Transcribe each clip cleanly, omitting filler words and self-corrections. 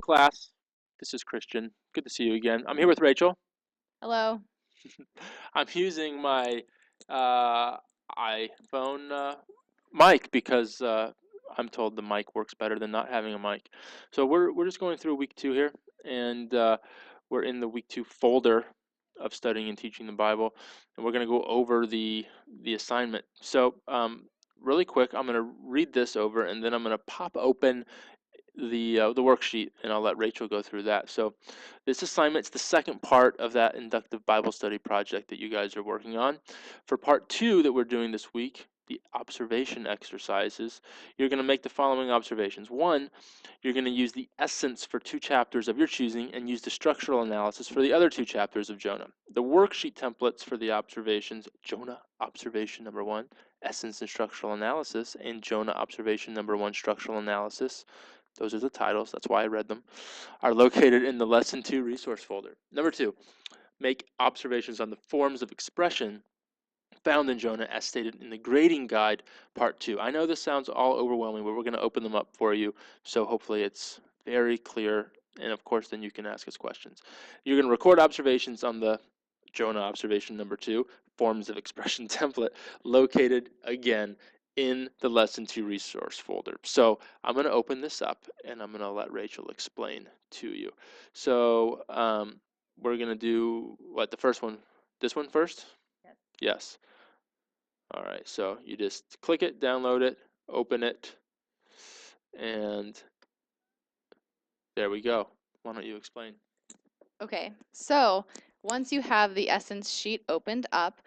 class. This is Christian. Good to see you again. I'm here with Rachel. Hello. I'm using my uh, iPhone mic because I'm told the mic works better than not having a mic. So we're just going through week 2 here, and we're in the week 2 folder of studying and teaching the Bible, and we're going to go over the assignment. So really quick, I'm going to read this over, and then I'm going to pop open the worksheet, and I'll let Rachel go through that. So this assignment's the second part of that inductive Bible study project that you guys are working on. For part 2 that we're doing this week, the observation exercises, you're going to make the following observations. One, you're going to use the essence for 2 chapters of your choosing and use the structural analysis for the other 2 chapters of Jonah. The worksheet templates for the observations: Jonah observation number 1, essence and structural analysis, and Jonah observation number 1, structural analysis. Those are the titles, that's why I read them, are located in the Lesson 2 resource folder. Number 2, make observations on the forms of expression found in Jonah as stated in the grading guide, part 2. I know this sounds all overwhelming, but we're going to open them up for you, so hopefully it's very clear, and of course then you can ask us questions. You're going to record observations on the Jonah observation number 2, forms of expression template, located again in the Lesson 2 resource folder. So I'm going to open this up, and I'm going to let Rachel explain to you. So we're going to do, what, the first one? This one first? Yes. Yes. All right, so you just click it, download it, open it, and there we go. Why don't you explain? Okay, so once you have the Essence sheet opened up,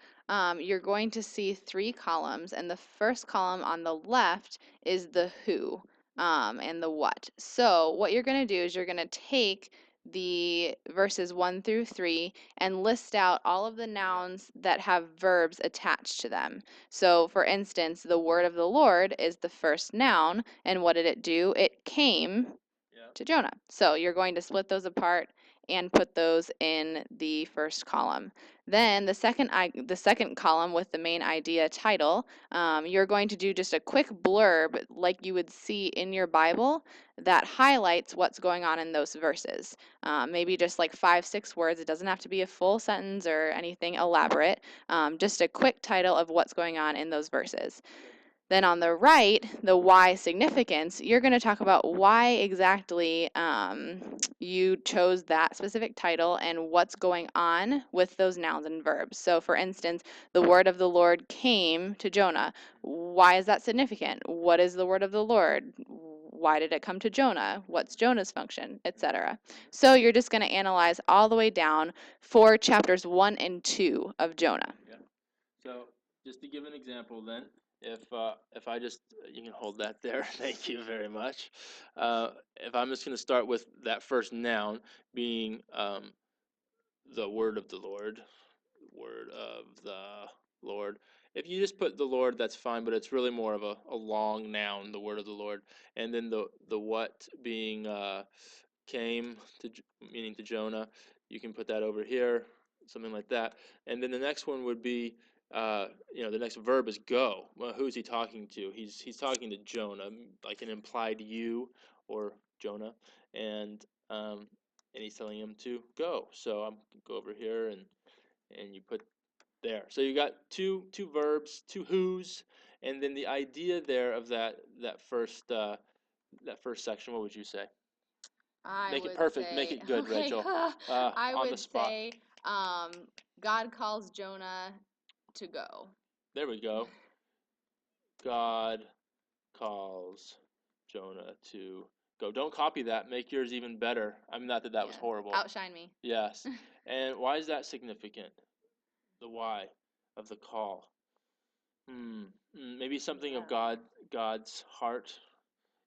you're going to see 3 columns, and the first column on the left is the who and the what. So what you're going to do is you're going to take the verses 1 through 3 and list out all of the nouns that have verbs attached to them. So for instance, the word of the Lord is the first noun, and what did it do? It came to Jonah. So you're going to split those apart and put those in the first column. Then the second column with the main idea title, you're going to do just a quick blurb like you would see in your Bible that highlights what's going on in those verses. Maybe just like 5-6 words. It doesn't have to be a full sentence or anything elaborate. Just a quick title of what's going on in those verses. Then on the right, the why significance, you're going to talk about why exactly you chose that specific title and what's going on with those nouns and verbs. So for instance, the word of the Lord came to Jonah. Why is that significant? What is the word of the Lord? Why did it come to Jonah? What's Jonah's function, etc. So you're just going to analyze all the way down for chapters 1 and 2 of Jonah. Yeah. So just to give an example then, if I just, you can hold that there, thank you very much. If I'm just going to start with that first noun being the word of the Lord, word of the Lord. If you just put the Lord, that's fine, but it's really more of a long noun, the word of the Lord. And then the what being came to, meaning to Jonah, you can put that over here, something like that. And then the next one would be, the next verb is go. Well, who's he talking to? He's talking to Jonah, like an implied you or Jonah, and um, and he's telling him to go. So I'm go over here and you put there. So you got two verbs, 2 who's, and then the idea there of that first section. What would you say? I Make it would perfect. Make say, it good, okay, Rachel. I On the would spot. say, God calls Jonah to go. There we go. God calls Jonah to go. Don't copy that. Make yours even better. I mean, not that that was Yeah, horrible. outshine me. Yes. And why is that significant? The why of the call. Maybe something of God's heart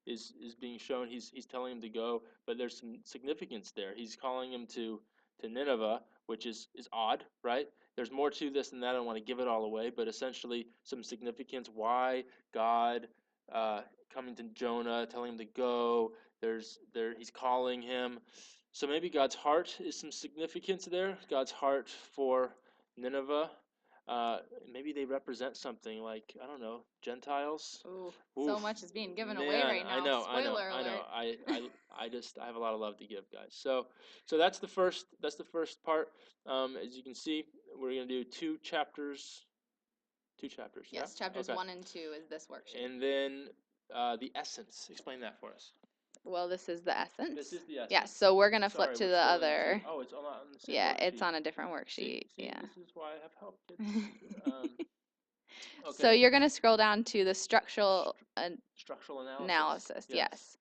is being shown. He's telling him to go, but there's some significance there. He's calling him to Nineveh, which is odd, right? There's more to this than that. I don't want to give it all away, but essentially some significance. Why God coming to Jonah, telling him to go. He's calling him. So maybe God's heart is some significance there. God's heart for Nineveh. Maybe they represent something like, I don't know, Gentiles. Ooh, so Oof, much is being given away man, right I now. know, I know, Spoiler I know. alert. I have a lot of love to give, guys. So that's the first part. As you can see, we're gonna do two chapters. Yeah. Yes, chapters Okay. 1 and 2 is this worksheet. And then the essence. Explain that for us. Well, this is the essence. This is the essence. Yeah, so we're going to flip Sorry, to we're the still other. into. Oh, it's all on the same Yeah, worksheet. it's on a different See, worksheet. see, Yeah. this is why I have help, kids. So Okay. you're going to scroll down to the structural Structural analysis. analysis. Yes.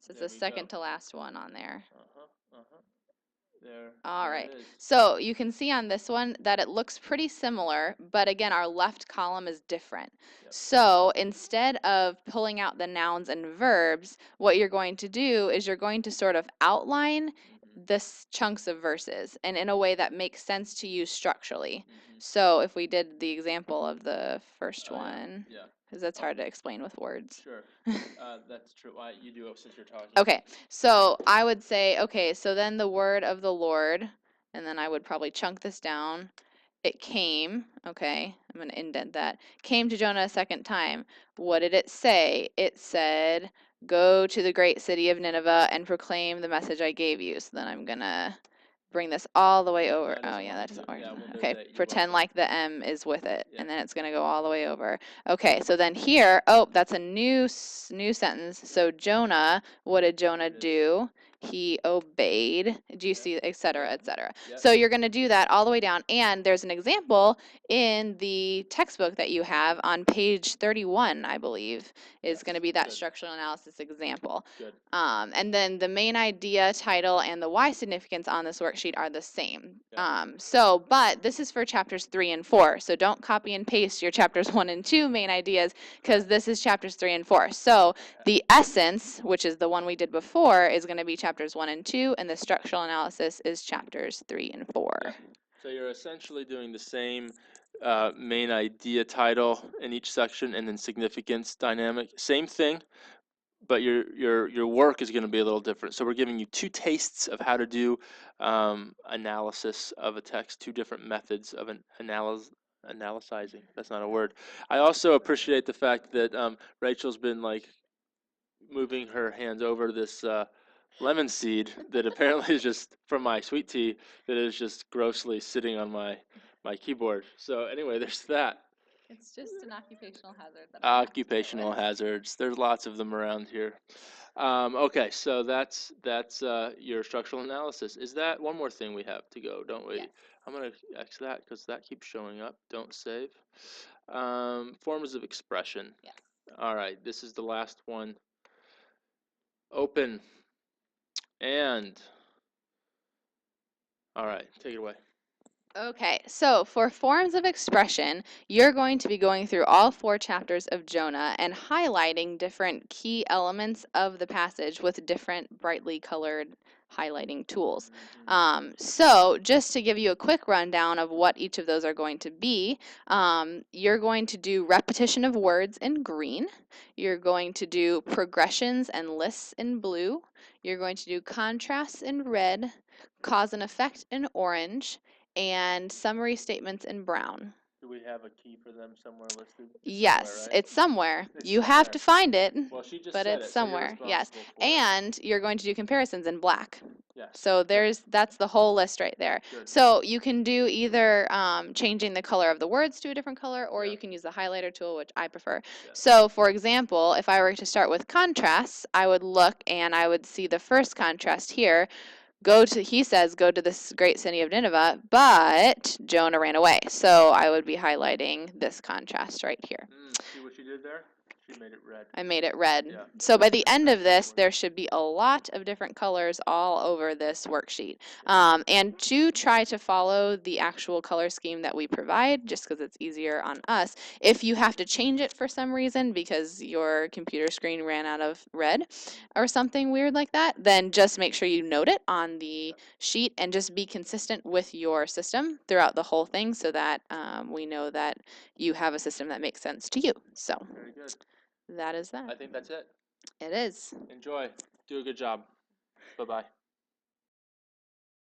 So it's There the we second go. to last one on there. There. All There right. it is. So you can see on this one that it looks pretty similar, but again, our left column is different. Yep. So instead of pulling out the nouns and verbs, what you're going to do is you're going to sort of outline this chunks of verses and in a way that makes sense to you structurally. So if we did the example of the first one, Yeah. because that's hard to explain with words. Sure. That's true. Why you do it since you're talking. Okay, so I would say, okay, so then the word of the Lord, and then I would probably chunk this down. It came, okay, I'm going to indent that. Came to Jonah a second time. What did it say? It said, go to the great city of Nineveh and proclaim the message I gave you. So then I'm going to bring this all the way over. Oh, yeah, that doesn't work. Okay, pretend like the M is with it, and then it's going to go all the way over. Okay, so then here, oh, that's a new sentence. So Jonah, what did Jonah do? He obeyed. Do you see, et cetera, et cetera. So you're going to do that all the way down. And there's an example in the textbook that you have on page 31, I believe, is going to be that structural analysis example. Good. And then the main idea, title, and the why significance on this worksheet are the same. But this is for chapters 3 and 4. So don't copy and paste your chapters 1 and 2 main ideas, because this is chapters 3 and 4. So the essence, which is the one we did before, is going to be chapters 1 and 2, and the structural analysis is chapters 3 and 4. Yeah. So you're essentially doing the same main idea title in each section, and then significance dynamic. Same thing, but your work is going to be a little different. So we're giving you two tastes of how to do analysis of a text, two different methods of an analyzing. That's not a word. I also appreciate the fact that Rachel's been like moving her hands over this lemon seed that apparently is just from my sweet tea that is just grossly sitting on my keyboard. So anyway, there's that. It's just an occupational hazard. Occupational hazards. There's lots of them around here. Okay, so that's your structural analysis. Is that one more thing we have to go? Don't we? Yes. I'm gonna X that because that keeps showing up. Don't save. Forms of expression. Yes. All right, this is the last one. Open. And all right, take it away. Okay, so for forms of expression, you're going to be going through all 4 chapters of Jonah and highlighting different key elements of the passage with different brightly colored highlighting tools. So just to give you a quick rundown of what each of those are going to be, you're going to do repetition of words in green. You're going to do progressions and lists in blue. You're going to do contrasts in red, cause and effect in orange, and summary statements in brown. Do we have a key for them somewhere listed? Yes, somewhere, right? it's somewhere. It's You have to find it, Well, she just but said it's it, so you're somewhere. Yes, responsible for it. and you're going to do comparisons in black. Yes. So that's the whole list right there. Good. So you can do either changing the color of the words to a different color, or you can use the highlighter tool, which I prefer. So for example, if I were to start with contrasts, I would look and I would see the first contrast here. He says, go to this great city of Nineveh, but Jonah ran away. So I would be highlighting this contrast right here. See what you did there? She made it red. I made it red. Yeah. So by the end of this, there should be a lot of different colors all over this worksheet. And to try to follow the actual color scheme that we provide, just because it's easier on us, if you have to change it for some reason because your computer screen ran out of red or something weird like that, then just make sure you note it on the sheet and just be consistent with your system throughout the whole thing so that we know that you have a system that makes sense to you. So. Very good. That is that. I think that's it. It is. Enjoy. Do a good job. Bye-bye.